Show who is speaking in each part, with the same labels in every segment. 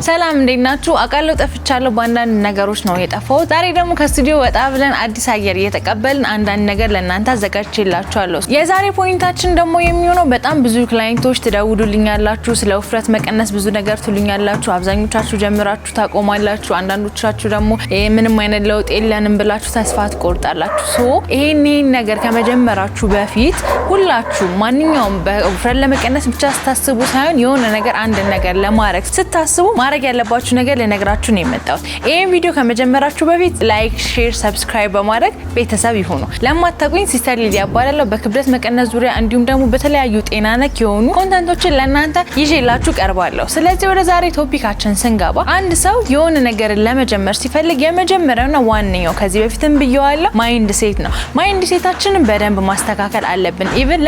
Speaker 1: ሰላም እንዴት ናችሁ? አቃለው ጠፍቻለሁ ባንዳንድ ነገሮች ነው የጠፋው። ዛሬ ደግሞ ከስቱዲዮ ወጣ ብለን አዲስ አየር እየተቀበልን አንዳንድ ነገር ለእናንተ አዘጋጅቼላችኋለሁ። የዛሬ ፖይንታችን ደግሞ የሚሆነው በጣም ብዙ ክላይንቶች ትደውሉልኛላችሁ፣ ስለ ውፍረት መቀነስ ብዙ ነገር ትሉኛላችሁ። አብዛኞቻችሁ ጀምራችሁ ታቆማላችሁ፣ አንዳንዶቻችሁ ደግሞ ምንም አይነት ለውጥ የለንም ብላችሁ ተስፋ ትቆርጣላችሁ። ይሄን ነገር ከመጀመራችሁ በፊት ሁላችሁ ማንኛውም በውፍረት ለመቀነስ ብቻ ስታስቡ ሳይሆን የሆነ ነገር አንድ ነገር ለማድረግ ስታስቡ ማድረግ ያለባችሁ ነገር ለነግራችሁ ነው የመጣሁት። ይሄን ቪዲዮ ከመጀመራችሁ በፊት ላይክ፣ ሼር፣ ሰብስክራይብ በማድረግ ቤተሰብ ይሁኑ። ለማታውቁኝ ሲስተር ሊዲያ እባላለሁ። በክብደት መቀነስ ዙሪያ እንዲሁም ደግሞ በተለያዩ ጤና ነክ የሆኑ ኮንተንቶችን ለእናንተ ይዤላችሁ ቀርባለሁ። ስለዚህ ወደ ዛሬ ቶፒካችን ስንገባ አንድ ሰው የሆነ ነገር ለመጀመር ሲፈልግ የመጀመሪያውና ዋነኛው ከዚህ በፊትም ብየዋለሁ ማይንድ ሴት ነው። ማይንድ ሴታችንን በደንብ ማስተካከል አለብን። ኢቭን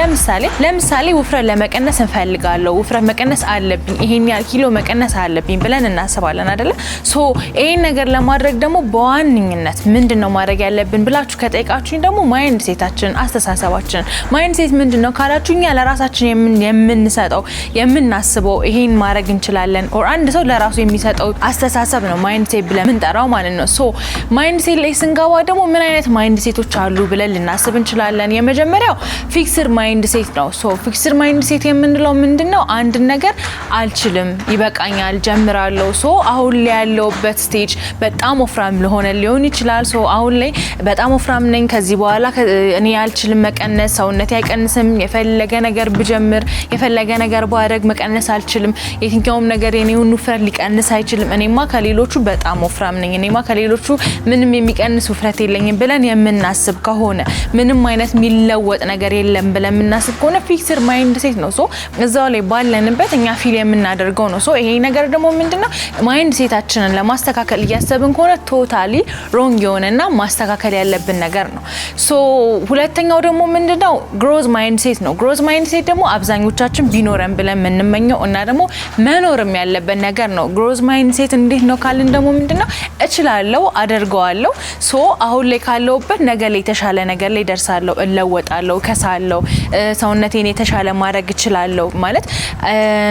Speaker 1: ለምሳሌ ውፍረት ለመቀነስ እንፈልጋለሁ፣ ውፍረት መቀነስ አለብኝ፣ ይሄን ያህል ኪሎ መቀነስ አለብኝ ብለን እናስባለን አይደለ? ይሄን ነገር ለማድረግ ደግሞ በዋነኝነት ምንድነው ማድረግ ያለብን ብላችሁ ከጠይቃችሁኝ ደግሞ ማይንድ ሴታችን፣ አስተሳሰባችን። ማይንድ ሴት ምንድነው ካላችሁኝ ለራሳችን የምንሰጠው የምናስበው ይሄን ማድረግ እንችላለን ኦር አንድ ሰው ለራሱ የሚሰጠው አስተሳሰብ ነው ማይንድ ሴት ብለን ምንጠራው ማለት ነው። ማይንድ ሴት ላይ ስንገባ ደግሞ ምን አይነት ማይንድ ሴቶች አሉ ብለን ልናስብ እንችላለን። የመጀመሪያው ፊክስድ ማይንድ ሴት ነው። ፊክስድ ማይንድ ሴት የምንለው ምንድነው አንድ ነገር አልችልም፣ ይበቃኛል፣ ጀምራለሁ። አሁን ላይ ያለውበት ስቴጅ በጣም ወፍራም ለሆነ ሊሆን ይችላል። አሁን ላይ በጣም ወፍራም ነኝ፣ ከዚህ በኋላ እኔ አልችልም መቀነስ፣ ሰውነቴ አይቀንስም፣ የፈለገ ነገር ብጀምር የፈለገ ነገር ባደርግ መቀነስ አልችልም፣ የትኛውም ነገር የኔውን ውፍረት ሊቀንስ አይችልም፣ እኔማ ከሌሎቹ በጣም ወፍራም ነኝ፣ እኔማ ከሌሎቹ ምንም የሚቀንስ ውፍረት የለኝም ብለን የምናስብ ከሆነ ምንም አይነት የሚለወጥ ነገር የለም ብለን የምናስብ ከሆነ ፊክስድ ማይንድ ሴት ነው። እዛው ላይ ባለንበት እኛ ፊል የምናደርገው ነው። ይሄ ነገር ደግሞ ምንድነው ማይንድ ሴታችንን ለማስተካከል እያሰብን ከሆነ ቶታሊ ሮንግ የሆነና ማስተካከል ያለብን ነገር ነው። ሁለተኛው ደግሞ ምንድነው ግሮዝ ማይንድ ሴት ነው። ግሮዝ ማይንድ ሴት ደግሞ አብዛኞቻችን ቢኖረን ብለን የምንመኘው እና ደግሞ መኖርም ያለበት ነገር ነው። ግሮዝ ማይንድ ሴት እንዴት ነው ካልን ደግሞ ምንድነው እችላለሁ፣ አደርገዋለሁ፣ አሁን ላይ ካለውበት ነገ ላይ የተሻለ ነገር ላይ ደርሳለሁ፣ እለወጣለሁ፣ ከሳለሁ፣ ሰውነቴን የተሻለ ማድረግ እችላለሁ ማለት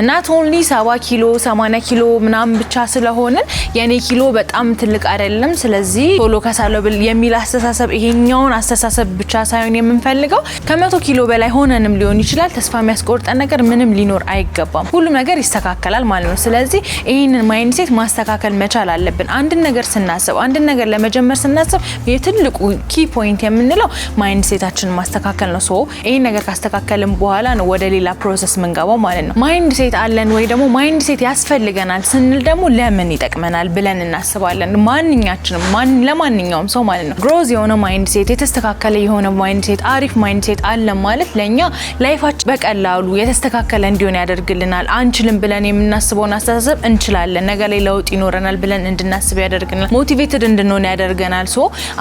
Speaker 1: ናት ኦንሊ 70 ኪሎ 80 ኪሎ ምናምን ብቻ ስለሆነ የኔ ኪሎ በጣም ትልቅ አይደለም ስለዚህ ቶሎ ከሳለው የሚል አስተሳሰብ፣ ይሄኛውን አስተሳሰብ ብቻ ሳይሆን የምንፈልገው ከ100 ኪሎ በላይ ሆነንም ሊሆን ይችላል። ተስፋ የሚያስቆርጠን ነገር ምንም ሊኖር አይገባም። ሁሉም ነገር ይስተካከላል ማለት ነው። ስለዚህ ይሄንን ማይንድ ሴት ማስተካከል መቻል አለብን። አንድ ነገር ስናስብ፣ አንድ ነገር ለመጀመር ስናስብ የትልቁ ኪ ፖይንት የምንለው ማይንድ ሴታችንን ማስተካከል ነው። ይሄን ነገር ካስተካከልን በኋላ ነው ወደ ሌላ ፕሮሰስ መንገባው ማለት ነው። ማይንድ ሴት አለን ወይ ደግሞ ማይንድ ሴት ያስፈልገናል ስንል ደግሞ ለምን ይጠቅመናል ብለን እናስባለን። ማንኛችንም ለማንኛውም ሰው ማለት ነው ግሮዝ የሆነ ማይንድ ሴት፣ የተስተካከለ የሆነ ማይንድ ሴት፣ አሪፍ ማይንድ ሴት አለ ማለት ለኛ ላይፋችን በቀላሉ የተስተካከለ እንዲሆን ያደርግልናል። አንችልም ብለን የምናስበውን አስተሳሰብ እንችላለን፣ ነገ ላይ ለውጥ ይኖረናል ብለን እንድናስብ ያደርግናል። ሞቲቬትድ እንድንሆን ያደርገናል።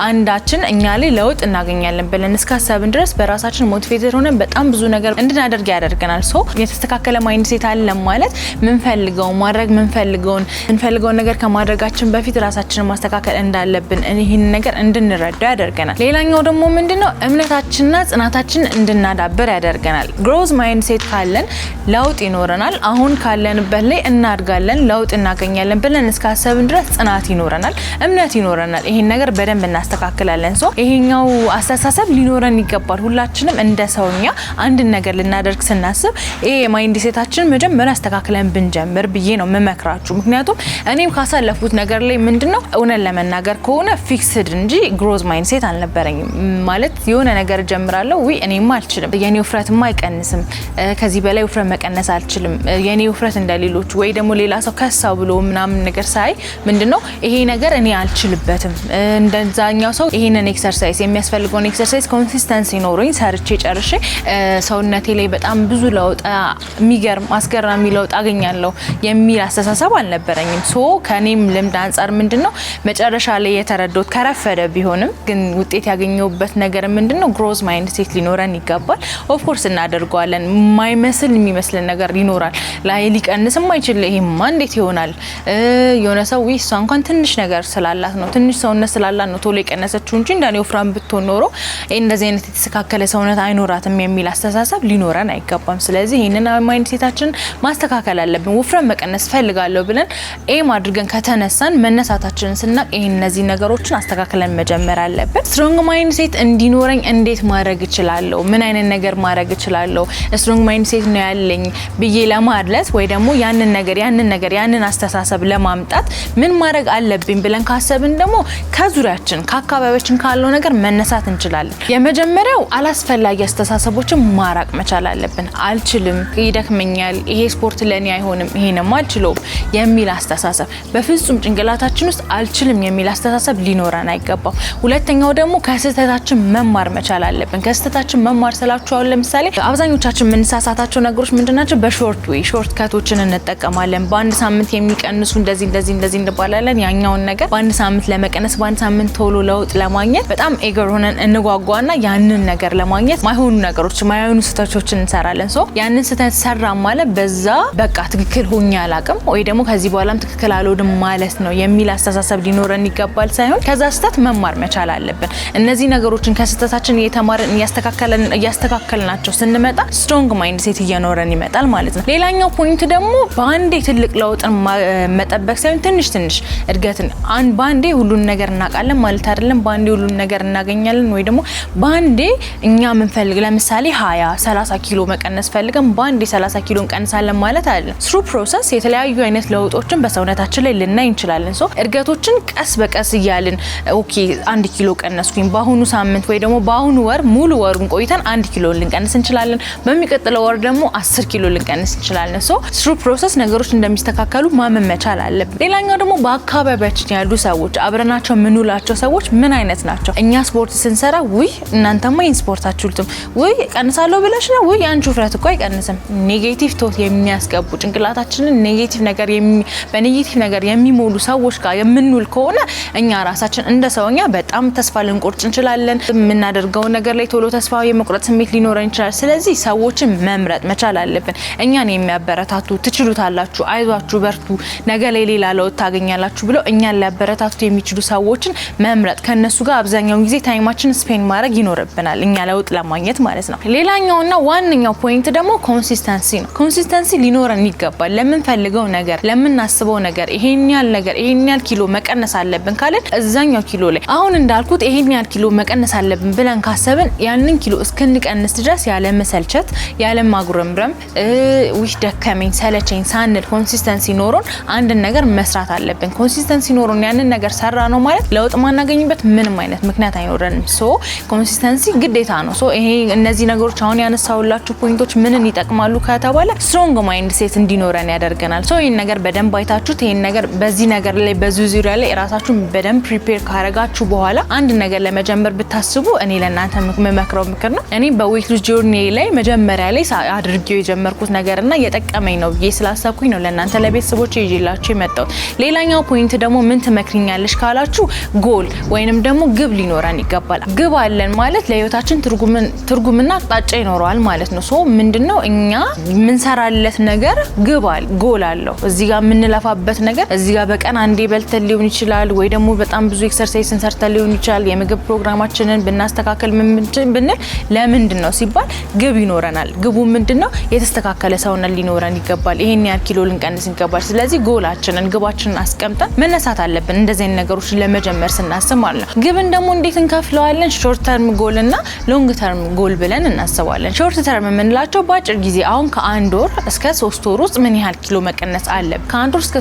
Speaker 1: አንዳችን እኛ ላይ ለውጥ እናገኛለን ብለን እስካሰብን ድረስ በራሳችን ሞቲቬትድ ሆነን በጣም ብዙ ነገር እንድናደርግ ያደርገናል። የተስተካከለ ማይንድ ሴት አለ ማለት ምንፈልገው ማድረግ ምንፈልገውን ነገር ከማድረጋችን በፊት ራሳችንን ማስተካከል እንዳለብን ይህን ነገር እንድንረዳ ያደርገናል። ሌላኛው ደግሞ ምንድነው እምነታችንና ጽናታችን እንድናዳብር ያደርገናል። ግሮዝ ማይንድ ሴት ካለን ለውጥ ይኖረናል። አሁን ካለንበት ላይ እናድጋለን፣ ለውጥ እናገኛለን ብለን እስካሰብን ድረስ ጽናት ይኖረናል፣ እምነት ይኖረናል። ይሄን ነገር በደንብ እናስተካክላለን። ይሄኛው አስተሳሰብ ሊኖረን ይገባል። ሁላችንም እንደ ሰውኛ አንድ ነገር ልናደርግ ስናስብ ይሄ ማይንድ ሴታችን መጀመሪያ አስተካክለን ብንጀምር ብዬ ነው መመክራችሁ። ምክንያቱም እኔም ካሳለፉት ነገር ላይ ምንድነው እውነት ለመናገር ከሆነ ፊክስድ እንጂ ግሮዝ ማይንድ ሴት አልነበረኝም። ማለት የሆነ ነገር ጀምራለሁ እኔማ አልችልም፣ የኔ ውፍረትማ አይቀንስም፣ ከዚህ በላይ ውፍረት መቀነስ አልችልም፣ የኔ ውፍረት እንደሌሎች ወይ ደግሞ ሌላ ሰው ከሳው ብሎ ምናምን ነገር ሳይ ምንድነው ይሄ ነገር እኔ አልችልበትም፣ እንደዛኛው ሰው ይሄንን ኤክሰርሳይዝ የሚያስፈልገውን ኤክሰርሳይዝ ኮንሲስተንሲ ኖሮኝ ሰርቼ ጨርሼ ሰውነቴ ላይ በጣም ብዙ ለውጥ የሚገርም አስገራሚ ለውጥ አገኛለሁ የሚል አስተሳሰብ አልነበረኝም። ከኔም ልምድ አንፃር ምንድነው መጨረሻ ላይ የተረዳሁት ከረፈደ ቢሆንም ግን ውጤት ያገኘሁበት ነገር ምንድነው ግሮዝ ማይንድ ሴት ሊኖረን ይገባል። ኦፍ ኮርስ እናደርገዋለን። የማይመስል የሚመስልን ነገር ይኖራል። ላይ ሊቀንስም አይችል ይሄማ እንዴት ይሆናል? የሆነ ሰው እሷ እንኳን ትንሽ ነገር ስላላት ነው ትንሽ ሰውነት ስላላት ነው ቶሎ የቀነሰችው እንጂ እንደኔ ወፍራም ብትሆን ኖሮ እንደዚህ አይነት የተስተካከለ ሰውነት አይኖራትም የሚል አስተሳሰብ ሊኖረን አይገባም። ስለዚህ ይሄንን ማይንድ ሴታችን ማስተካከል አለብን። ውፍረት መቀነስ ፈልጋለሁ አሳካለሁ ብለን ኤም አድርገን ከተነሳን መነሳታችንን ስናቅ ይሄን እነዚህ ነገሮችን አስተካክለን መጀመር አለብን። ስትሮንግ ማይንድ ሴት እንዲኖረኝ እንዴት ማድረግ እችላለሁ? ምን አይነት ነገር ማድረግ እችላለሁ? ስትሮንግ ማይንድ ሴት ነው ያለኝ ብዬ ለማድረስ ወይ ደግሞ ያንን አስተሳሰብ ለማምጣት ምን ማድረግ አለብኝ ብለን ካሰብን ደግሞ ከዙሪያችን ከአካባቢያችን ካለው ነገር መነሳት እንችላለን። የመጀመሪያው አላስፈላጊ አስተሳሰቦችን ማራቅ መቻል አለብን። አልችልም፣ ይደክመኛል፣ ይሄ ስፖርት ለኔ አይሆንም፣ ይሄንም አልችለውም የሚል አስተሳሰብ በፍጹም ጭንቅላታችን ውስጥ አልችልም የሚል አስተሳሰብ ሊኖረን አይገባም። ሁለተኛው ደግሞ ከስህተታችን መማር መቻል አለብን። ከስህተታችን መማር ስላችሁ አሁን ለምሳሌ አብዛኞቻችን የምንሳሳታቸው ነገሮች ምንድናቸው? በሾርት ከቶችን እንጠቀማለን። በአንድ ሳምንት የሚቀንሱ እንደዚህ እንባላለን። ያኛውን ነገር በአንድ ሳምንት ለመቀነስ በአንድ ሳምንት ቶሎ ለውጥ ለማግኘት በጣም ኤገር ሆነን እንጓጓና ያንን ነገር ለማግኘት ማይሆኑ ስህተቶችን እንሰራለን። ሶ ያንን ስህተት ሰራ ማለት በዛ በቃ ትክክል ሆኜ አላቅም ወይ ደግሞ ከዚህ በኋላም ትክክል አልሆንም ማለት ነው የሚል አስተሳሰብ ሊኖረን ይገባል። ሳይሆን ከዛ ስህተት መማር መቻል አለብን። እነዚህ ነገሮችን ከስህተታችን እየተማርን እያስተካከልናቸው ስንመጣ ስትሮንግ ማይንድ ሴት እየኖረን ይመጣል ማለት ነው። ሌላኛው ፖይንት ደግሞ በአንዴ ትልቅ ለውጥን መጠበቅ ሳይሆን ትንሽ እድገትን በአንዴ ሁሉን ነገር እናውቃለን ማለት አይደለም። በአንዴ ሁሉን ነገር እናገኛለን ወይ ደግሞ በአንዴ እኛ ምንፈልግ ለምሳሌ 20-30 ኪሎ መቀነስ ፈልገን በአንዴ 30 ኪሎ እንቀንሳለን ማለት አይደለም። ስሩ ፕሮሰስ የተለያዩ አይነት ለውጦችን በሰውነታችን ላይ ልናይ እንችላለን። ሶ እድገቶችን ቀስ በቀስ እያልን ኦኬ 1 ኪሎ ቀነስኩኝ በአሁኑ ሳምንት ወይ ደግሞ በአሁኑ ወር ሙሉ ወሩን ቆይተን 1 ኪሎ ልንቀንስ እንችላለን። በሚቀጥለው ወር ደግሞ 10 ኪሎ ልንቀንስ እንችላለን። ሶ ስሩ ፕሮሰስ ነገሮች እንደሚስተካከሉ ማመን መቻል አለብን። ሌላኛው ደግሞ በአካባቢያችን ያሉ ሰዎች አብረናቸው ምንውላቸው ሰዎች ምን አይነት ናቸው? እኛ ስፖርት ስንሰራ ውይ እናንተማ ይሄን ስፖርት አትችሉትም፣ ውይ ቀንሳለሁ ብለሽ ነው፣ ውይ አንቺ ውፍረት እኮ አይቀንስም። ኔጌቲቭ ቶት የሚያስገቡ ጭንቅላታችንን በኔጌቲቭ ነገር የሚሞሉ ሰዎች ጋር የምንውል ከሆነ እኛ ራሳችን እንደ ሰውኛ በጣም ተስፋ ልንቆርጥ እንችላለን። የምናደርገው ነገር ላይ ቶሎ ተስፋ የመቁረጥ ስሜት ሊኖረን ይችላል። ስለዚህ ሰዎችን መምረጥ መቻል አለብን። እኛን የሚያበረታቱ ትችሉታላችሁ፣ አይዟችሁ፣ በርቱ፣ ነገ ላይ ሌላ ለውጥ ታገኛላችሁ ብለው እኛን ሊያበረታቱ የሚችሉ ሰዎችን መምረጥ፣ ከነሱ ጋር አብዛኛውን ጊዜ ታይማችን ስፔንድ ማድረግ ይኖርብናል እኛ ለውጥ ለማግኘት ማለት ነው። ሌላኛውና ዋነኛው ፖይንት ደግሞ ኮንሲስተንሲ ነው። ኮንሲስተንሲ ሊኖረን ይገባል። ለምንፈልገው ነገር ለምናስበው ነገር ይሄን ያህል ኪሎ መቀነስ አለብን ካለን እዛኛው ኪሎ ላይ አሁን እንዳልኩት ይሄን ያህል ኪሎ መቀነስ አለብን ብለን ካሰብን ያንን ኪሎ እስክንቀንስ ድረስ ያለ መሰልቸት ያለ ማጉረምረም ደከመኝ ሰለቸኝ ሳንል ኮንሲስተንሲ ኖሮን አንድን ነገር መስራት አለብን። ኮንሲስተንሲ ኖሮን ያንን ነገር ሰራ ነው ማለት ለውጥ ማናገኝበት ምንም አይነት ምክንያት አይኖረንም። ሶ ኮንሲስተንሲ ግዴታ ነው። ሶ ይሄ እነዚህ ነገሮች አሁን ያነሳውላችሁ ፖይንቶች ምንን ይጠቅማሉ ከተባለ ስትሮንግ ማይንድ ሴት እንዲኖረን ያደርገናል። ሶ ይሄን ነገር በደንብ አይታችሁት ይሄን ነገር በዚህ ነገር ላይ በዚህ ዙሪያ ላይ ራሳችሁን በደንብ ፕሪፔር ካረጋችሁ በኋላ አንድ ነገር ለመጀመር ብታስቡ እኔ ለእናንተ የምመክረው ምክር ነው። እኔ በዌት ሉዝ ጆርኒ ላይ መጀመሪያ ላይ አድርጌው የጀመርኩት ነገርና የጠቀመኝ ነው ብዬ ስላሰብኩኝ ነው ለእናንተ ለቤተሰቦች ይዤላችሁ የመጣሁት። ሌላኛው ፖይንት ደግሞ ምን ትመክሪኛለሽ ካላችሁ ጎል ወይንም ደግሞ ግብ ሊኖረን ይገባል። ግብ አለን ማለት ለህይወታችን ትርጉምና አቅጣጫ ይኖረዋል ማለት ነው። ሶ ምንድነው እኛ የምንሰራለት ነገር ጎል አለው። እዚህ ጋር የምንለፋበት ነገር እዚህ ጋር በቀን አንዴ በልተን ሊሆን ይችላል ወይ ደግሞ በጣም ብዙ ኤክሰርሳይዝ ሰርተን ሊሆን ይችላል። የምግብ ፕሮግራማችንን ብናስተካከል ብንል ለምንድን ነው ሲባል ግብ ይኖረናል። ግቡ ምንድነው? የተስተካከለ ሰውነት ሊኖረን ይገባል። ይሄን ያህል ኪሎ ልንቀንስ ይገባል። ስለዚህ ግባችንን አስቀምጠን መነሳት አለብን። እንደዚህ አይነት ነገሮችን ለመጀመር ስናስብ ማለት ነው። ግብን ደግሞ እንዴት እንከፍለዋለን? ሾርት ተርም ጎል እና ሎንግ ተርም ጎል ብለን እናስባለን። ሾርት ተርም የምንላቸው በአጭር ጊዜ አሁን ከ1 ወር እስከ 3 ወር ውስጥ ምን ያህል ኪሎ መቀነስ አለብን፣ ከ1 ወር እስከ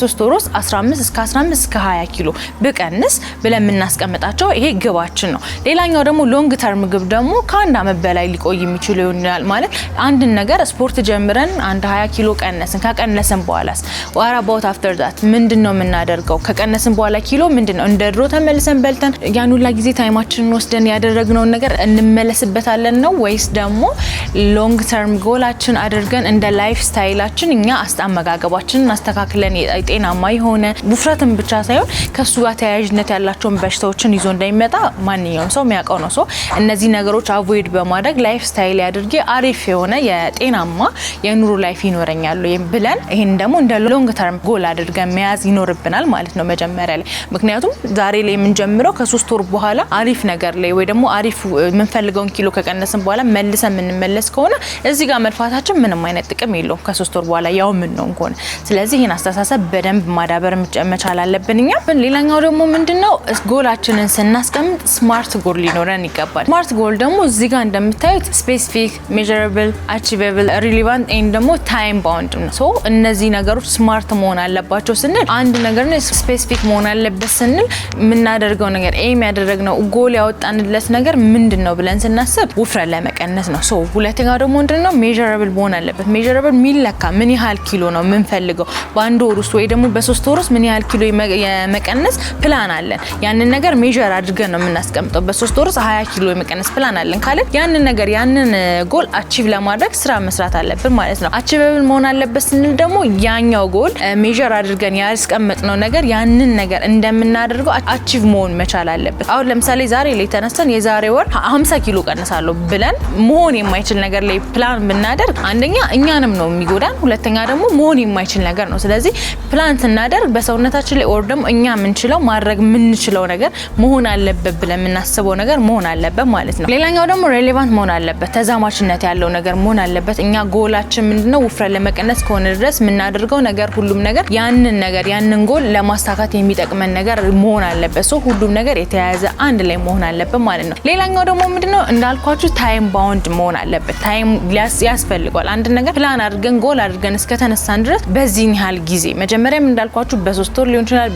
Speaker 1: 3 ወር ውስጥ 15 እስከ 20 ኪሎ ብቀንስ ብለን የምናስቀምጣቸው ይሄ ግባችን ነው። ሌላኛው ደግሞ ሎንግ ተርም ግብ ደግሞ ከ1 ዓመት በላይ ሊቆይ የሚችል ይሆናል። ማለት አንድን ነገር ስፖርት ጀምረን 20 ኪሎ ከቀነስን በኋላስ what about after that ምንድነው የምናደርገው? ከቀነስን በኋላ ኪሎ ምንድነው እንደ ድሮ ተመልሰን በልተን ያን ሁላ ጊዜ ታይማችንን ወስደን ያደረግነውን ነገር እንመለስበታለን ነው ወይስ ደግሞ ሎንግ ተርም ጎላችን አድርገን እንደ ላይፍ ስታይላችን እኛ አመጋገባችንን አስተካክለን ጤናማ የሆነ ውፍረትን ብቻ ሳይሆን ከሱ ጋር ተያያዥነት ያላቸውን በሽታዎችን ይዞ እንዳይመጣ ማንኛውም ሰው የሚያውቀው ነው። እነዚህ ነገሮች አቮይድ በማድረግ ላይፍ ስታይል ያድርጌ አሪፍ የሆነ የጤናማ የኑሮ ላይፍ ይኖረኛል ብለን ይሄን ደግሞ እንደ ሎንግ ተርም ጎል አድርገን መያዝ ይኖርብናል ማለት ነው መጀመሪያ ላይ። ምክንያቱም ዛሬ ላይ የምንጀምረው ከ3 ወር በኋላ አሪፍ ነገር ላይ ወይ ደግሞ አሪፍ የምንፈልገውን ኪሎ ከቀነስን በኋላ መልሰን የምንመለስ ከሆነ እዚህ ጋር መልፋታችን ምንም አይነት ጥቅም የለውም። ከ3 ወር በኋላ ያው ምን ነው ከሆነ ስለዚህ ይሄን አስተሳሰብ በደንብ ማዳበር መቻል አለብን። እኛ ሌላኛው ደግሞ ምንድነው ጎላችንን ስናስቀምጥ ስማርት ጎል ሊኖረን ይገባል። ስማርት ጎል ደግሞ እዚህ ጋር እንደምታዩት ስፔሲፊክ፣ ሜዠረብል፣ አቺቬብል፣ ሪሌቫንት ኤንድ ደግሞ ታይም ባውንድ ነው። ሶ እነዚህ ነገሮች ስማርት መሆን አለባቸው ስንል አንድ ነገር ነው ስፔሲፊክ መሆን አለበት ስንል የምናደርገው ነገር ኤም ያደረግነው ጎል ያወጣንለት ነገር ምንድነው ብለን ስናስብ ውፍረት ለመቀነስ ነው። ሶ ሁለተኛው ደግሞ ምንድነው ሜዠረብል መሆን አለበት። ሜዠረብል ሚለካ ምን ያህል ኪሎ ነው የምንፈልገው በአንድ ወር ውስጥ ወይ ደግሞ በ3 ወር ውስጥ ምን ያህል ኪሎ የመቀነስ ፕላን አለን። ያንን ነገር ሜዠር አድርገን ነው የምናስቀምጠው። በ3 ወር ውስጥ 20 ኪሎ የመቀነስ ፕላን አለን ካለን ያንን ነገር ያንን ጎል አቺቭ ለማድረግ ስራ መስራት አለብን ማለት ነው። አቺቬብል መሆን አለበት ስንል ደግሞ ያኛው ጎል ሜዠር አድርገን ያስቀመጥነው ነገር ያንን ነገር እንደምናደርገው አቺቭ መሆን መቻል አለበት። አሁን ለምሳሌ ዛሬ ላይ ተነስተን የዛሬ ወር 50 ኪሎ ቀንሳለሁ ብለን መሆን የማይችል ነገር ላይ ፕላን ብናደርግ አንደኛ እኛንም ነው የሚጎዳን፣ ሁለተኛ ደግሞ መሆን የማይችል ነገር ነው። ስለዚህ ፕላን ስናደርግ በሰውነታችን ላይ ኦር ደግሞ እኛ የምንችለው ማድረግ የምንችለው ነገር መሆን አለበት ብለን የምናስበው ነገር መሆን አለበት ማለት ነው። ሌላኛው ደግሞ ሬሌቫንት መሆን አለበት፣ ተዛማችነት ያለው ነገር መሆን አለበት። እኛ ጎላችን ምንድነው ውፍረት ለመቀነስ ከሆነ ድረስ የምናደርገው ነገር ሁሉም ነገር ያንን ጎል ለማሳካት የሚጠቅመን ነገር መሆን አለበት። ሶ ሁሉም ነገር የተያያዘ አንድ ላይ መሆን አለበት ማለት ነው። ሌላኛው ደግሞ ምንድነው እንዳልኳችሁ ታይም ባውንድ መሆን አለበት። ታይም ያስፈልጋል። አንድ ነገር ፕላን አድርገን ጎል አድርገን እስከተነሳን ድረስ በዚህ ያህል ጊዜ መጀመሪያም እንዳልኳችሁ በ3 ወር ሊሆን ይችላል፣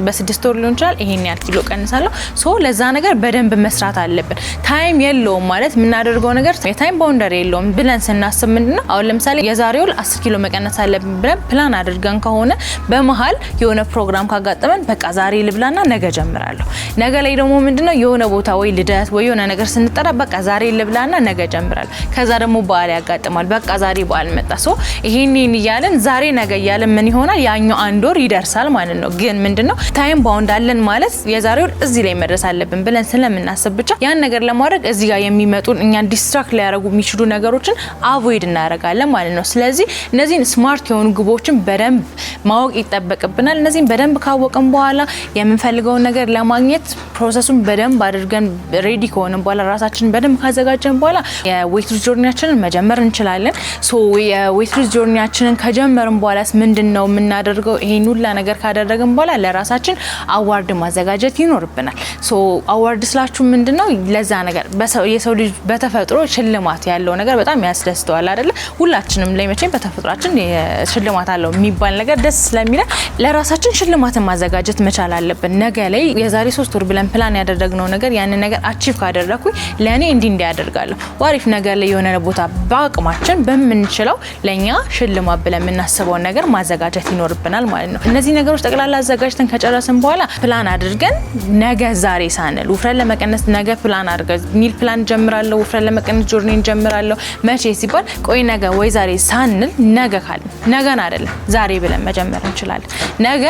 Speaker 1: በ6 ወር ሊሆን ይችላል ይሄን ያህል ኪሎ ቀንሳለሁ። ሶ ለዛ ነገር በደንብ መስራት አለብን። ታይም የለውም ማለት የምናደርገው ነገር የታይም ባውንደሪ የለውም ብለን ስናስብ ምንድነው አሁን ለምሳሌ የዛሬው 10 ኪሎ መቀነስ አለብን ብለን ፕላን አድርገን ከሆነ በመሃል የሆነ ፕሮግራም ካጋጠመን በቃ ዛሬ ልብላና ነገ ጀምራለሁ። ነገ ላይ ደግሞ ምንድነው የሆነ ቦታ ወይ ልደት ወይ የሆነ ነገር ስንጠራ በቃ ዛሬ ልብላና ነገ ጀምራለሁ። ከዛ ደግሞ በዓል ያጋጥማል። በቃ ዛሬ በዓል መጣ። ሶ ይሄን እያለን ዛሬ ነገ እያለን ምን ይሆናል ያኛው አንድ ወር ይደርሳል ማለት ነው። ግን ምንድነው ታይም ባውንድ አለን ማለት የዛሬው እዚህ ላይ መድረስ አለብን ብለን ስለምናስብ ብቻ ያን ነገር ለማድረግ እዚህ ጋር የሚመጡን እኛን ዲስትራክት ሊያደርጉ የሚችሉ ነገሮችን አቮይድ እናደርጋለን ማለት ነው። ስለዚህ እነዚህን ስማርት የሆኑ ግቦችን በደንብ ማወቅ ይጠበቅብናል። እነዚህን በደንብ ካወቅን በኋላ የምንፈልገውን ነገር ለማግኘት ፕሮሰሱን በደንብ አድርገን ሬዲ ከሆነን በኋላ ራሳችንን በደንብ ካዘጋጀን በኋላ የዌት ሉዝ ጆርኒያችንን መጀመር እንችላለን። ሶ የዌት ሉዝ ጆርኒያችንን ከጀመርን በኋላስ ምንድነው የምናደርገው? ይሄን ሁላ ነገር ካደረግን በኋላ ለራሳችን አዋርድ ማዘጋጀት ይኖርብናል። ሶ አዋርድ ስላችሁ ምንድነው ለዛ ነገር የሰው ልጅ በተፈጥሮ ሽልማት ያለው ነገር በጣም ያስደስተዋል አይደለ? ሁላችንም ላይ መቼም በተፈጥሯችን ሽልማት አለው የሚባል ነገር ደስ ስለሚለን ለራሳችን ሽልማትን ማዘጋጀት መቻል አለብን። ነገ ላይ የዛሬ 3 ወር ብለን ፕላን ያደረግነው ነገር ያንን ነገር አቺቭ ካደረኩኝ ለኔ እንዲህ ያደርጋለሁ ዋሪፍ ነገር ላይ የሆነ ቦታ በአቅማችን በምንችለው ለኛ ሽልማት ብለን የምናስበው ነገር ማዘጋጀት ይኖርብናል ማለት ነው። እነዚህ ነገሮች ጠቅላላ አዘጋጅተን ከጨረስን በኋላ ፕላን አድርገን ነገ ዛሬ ሳንል ውፍረት ለመቀነስ ነገ ፕላን አድርገን ሚል ፕላን ጀምራለሁ፣ ውፍረት ለመቀነስ ጆርኒን ጀምራለሁ መቼ ሲባል ቆይ ነገ ወይ ዛሬ ሳንል ነገ ካልን ነገን አይደለም ዛሬ ብለን መጀመር እንችላለን። ነገ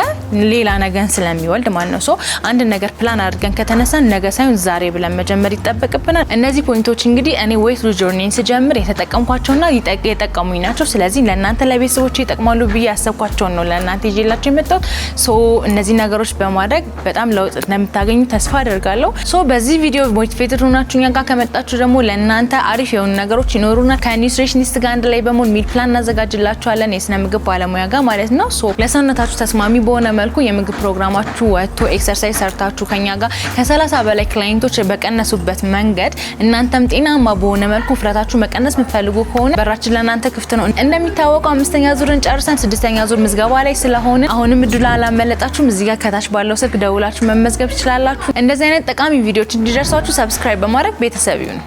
Speaker 1: ሌላ ነገን ስለሚወልድ ማለት ነው። ሶ አንድ ነገር ፕላን አድርገን ከተነሳን ነገ ሳይሆን ዛሬ ብለን መጀመር ይጠበቅብናል። እነዚህ ፖይንቶች እንግዲህ እኔ ዌት ሉዝ ጆርኒን ስጀምር የተጠቀምኳቸውና የጠቀሙኝ ናቸው። ስለዚህ ለእናንተ ለቤተሰቦች ይጠቅማሉ ብዬ ያሰብኳቸውን ነው ለእናንተ ይዤላችሁ የመጣሁት። ሶ እነዚህ ነገሮች በማድረግ በጣም ለውጥ እንደምታገኙ ተስፋ አደርጋለሁ። ሶ በዚህ ቪዲዮ ሞቲቬትድ ሆናችሁ እኛ ጋር ከመጣችሁ ደግሞ ለእናንተ አሪፍ የሆኑ ነገሮች ይኖሩና ከኒውትሪሽኒስት ጋር አንድ ላይ በመሆን ሚል ፕላን እናዘጋጅላችኋለን የስነ ምግብ ባለሙያ ጋር ማለት ነው። ሶ ለሰውነታችሁ ተስማሚ በሆነ መልኩ የምግብ ፕሮግራማችሁ ወጥቶ ኤክሰርሳይዝ ሰርታችሁ ከኛ ጋር ከ30 በላይ ክላይንቶች በቀነሱበት መንገድ እናንተም ጤናማ በሆነ መልኩ ውፍረታችሁ መቀነስ የምትፈልጉ ከሆነ በራችን ለእናንተ ክፍት ነው። እንደሚታወቀው 5ኛ ዙርን ጨርሰን 6ኛ ዙር ምዝገባ ላይ ስለሆነ አሁንም እድሉ አላመለጣችሁም። እዚህ ጋር ከታች ባለው ስልክ ደውላችሁ መመዝገብ ትችላላችሁ። እንደዚህ አይነት ጠቃሚ ቪዲዮዎች እንዲደርሳችሁ ሰብስክራይብ በማድረግ ቤተሰብ ይሁኑ።